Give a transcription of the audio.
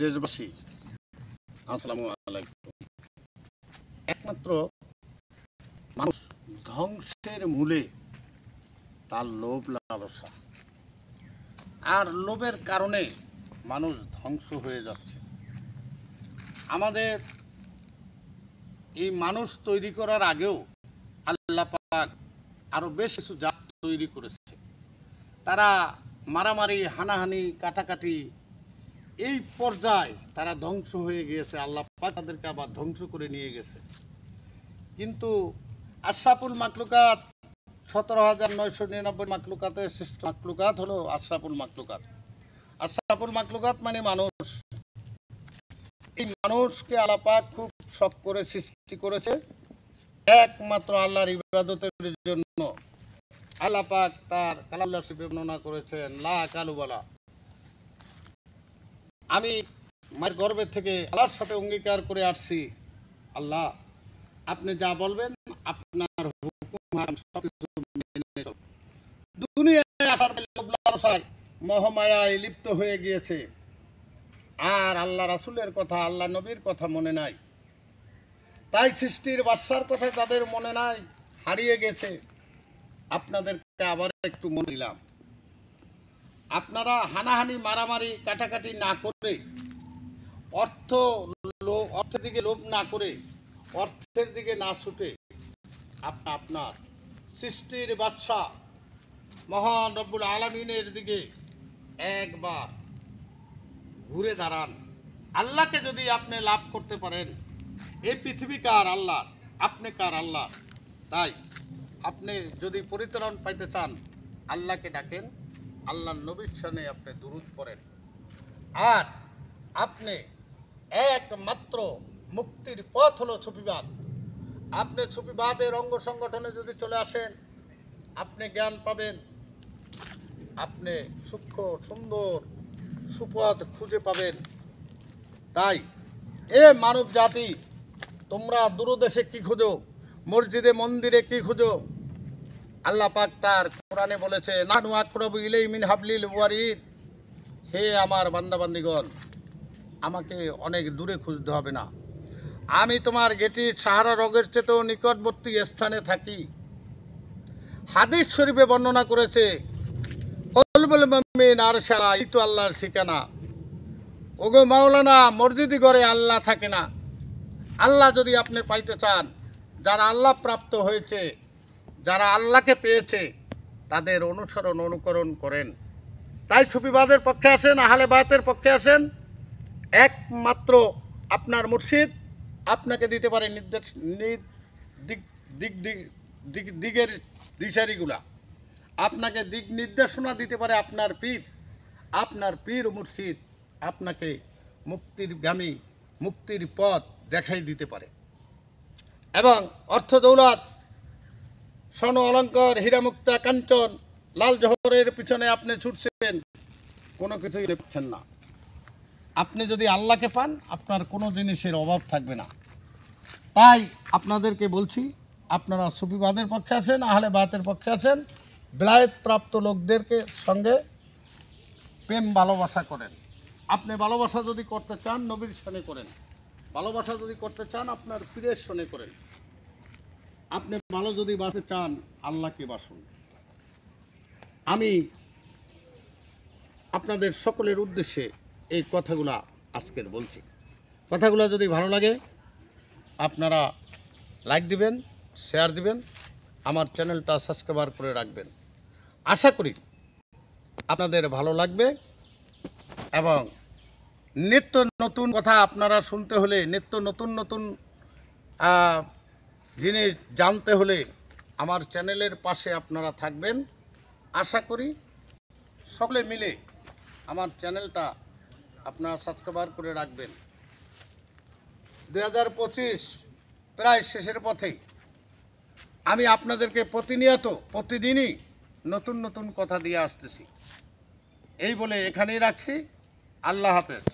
দেশবাসী, আসসালামু আলাইকুম। একমাত্র মানুষ ধ্বংসের মূলে তার লোভ লালসা, আর লোভের কারণে মানুষ ধ্বংস হয়ে যাচ্ছে। আমাদের এই মানুষ তৈরি করার আগেও আল্লাহ পাক আরো বেশ কিছু জাত তৈরি করেছে। তারা মারামারি, হানাহানি, কাটাকাটি এই পর্যায়ে তারা ধ্বংস হয়ে গিয়েছে। আল্লাহ পাক তাদেরকে আবার ধ্বংস করে নিয়ে গেছে। কিন্তু আশরাফুল মাকলুকাত 17,999 মাকলুকাতের শ্রেষ্ঠ মাকলুকাত হলো আশরাফুল মাকলুকাত। আশরাফুল মাকলুকাত মানে মানুষ। এই মানুষকে আল্লাহ পাক খুব শখ করে সৃষ্টি করেছে একমাত্র আল্লাহর ইবাদতের জন্য। আল্লাহ পাক তার কালামুল্লাহ শরীফে বর্ণনা করেছেন, লা কালুবালা, আমি মায়ের গর্ভের থেকে আল্লাহর সাথে অঙ্গীকার করে আসছি, আল্লাহ আপনি যা বলবেন আপনার হুকুম সবকিছু মেনে চলব। দুনিয়ায় আসার লোভ লালসায় মোহমায়ায় লিপ্ত হয়ে গিয়েছে, আর আল্লাহ রাসূলের কথা, আল্লাহ নবীর কথা মনে নাই। তাই সৃষ্টির বাদশার কথা তাদের মনে নাই, হারিয়ে গেছে। আপনাদেরকে আবার একটু মনে দিলাম, আপনারা হানাহানি, মারামারি, কাটাকাটি না করে, অর্থের দিকে লোভ না করে, অর্থের দিকে না ছুটে আপনার সৃষ্টির বাদশা মহান রব্বুল আলামিনের দিকে একবার ঘুরে দাঁড়ান। আল্লাহকে যদি আপনি লাভ করতে পারেন, এই পৃথিবী কার আল্লাহ, আপনি কার আল্লাহ। তাই আপনি যদি পরিত্রাণ পাইতে চান, আল্লাহকে ডাকেন, আল্লাহর নবীর সামনে আপনি দুরূদ পড়েন, আর আপনি একমাত্র মুক্তির পথ হলো সুফিবাদ। আপনি সুফিবাদের অঙ্গ সংগঠনে যদি চলে আসেন, আপনি জ্ঞান পাবেন, আপনি সূক্ষ্ম সুন্দর সুপথ খুঁজে পাবেন। তাই এ মানব জাতি, তোমরা দূরদেশে কি খুঁজো, মসজিদে মন্দিরে কি খুঁজো? আল্লাহ পাক তার কোরআনে বলেছে, নাহনু আকরাবু ইলাইহি মিন হাবলিল ওয়ারিদ, হে আমার বান্দাবান্দিগণ, আমাকে অনেক দূরে খুঁজতে হবে না, আমি তোমার গেটির সাহারা রগের চেয়েও নিকটবর্তী স্থানে থাকি। হাদিস শরীফে বর্ণনা করেছে, কলবুল মুমিন আরশালা, এই তো আল্লাহর ঠিকানা। ওগো মাওলানা, মসজিদি ঘরে আল্লাহ থাকে না। আল্লাহ যদি আপনি পাইতে চান, যারা আল্লাহ প্রাপ্ত হয়েছে, যারা আল্লাহকে পেয়েছে, তাদের অনুকরণ করেন। তাই সুফিবাদের পক্ষে আসেন, আহলে বায়াতের পক্ষে আসেন। একমাত্র আপনার মুর্শিদ আপনাকে দিতে পারে নির্দেশ, দিকের দিশারিগুলা, আপনাকে দিক নির্দেশনা দিতে পারে আপনার পীর। আপনার পীর মুর্শিদ আপনাকে মুক্তিরগামী, মুক্তির পথ দেখাই দিতে পারে। এবং অর্থ দৌলত, স্বর্ণ অলঙ্কার, হীরা মুক্তা কাঞ্চন, লাল জহরের পিছনে আপনি ছুটছেন, কোনো কিছুই পাচ্ছেন না। আপনি যদি আল্লাহকে পান, আপনার কোনো জিনিসের অভাব থাকবে না। তাই আপনাদেরকে বলছি, আপনারা সুফিবাদের পক্ষে আসেন, আহলে বায়াতের পক্ষে আসেন, বেলায়েত প্রাপ্ত লোকদেরকে সঙ্গে প্রেম ভালোবাসা করেন। আপনি ভালোবাসা যদি করতে চান, নবীর সনে করেন। ভালোবাসা যদি করতে চান, আপনার পীরের সনে করেন। আপনি ভালো যদি বাসতে চান, আল্লাহকে বাসুন। আমি আপনাদের সকলের উদ্দেশ্যে এই কথাগুলা আজকের বলছি। কথাগুলো যদি ভালো লাগে, আপনারা লাইক দিবেন, শেয়ার দিবেন, আমার চ্যানেলটা সাবস্ক্রাইব করে রাখবেন। আশা করি আপনাদের ভালো লাগবে। এবং নিত্য নতুন কথা আপনারা শুনতে হলে, নিত্য নতুন জিনিস জানতে হলে আমার চ্যানেলের পাশে আপনারা থাকবেন। আশা করি সকলে মিলে আমার চ্যানেলটা আপনারা সাবস্ক্রাইব করে রাখবেন। 2025 প্রায় শেষের পথে। আমি আপনাদেরকে প্রতিদিনই নতুন কথা দিয়ে আসতেছি। এই বলে এখানেই রাখছি। আল্লাহ হাফেজ।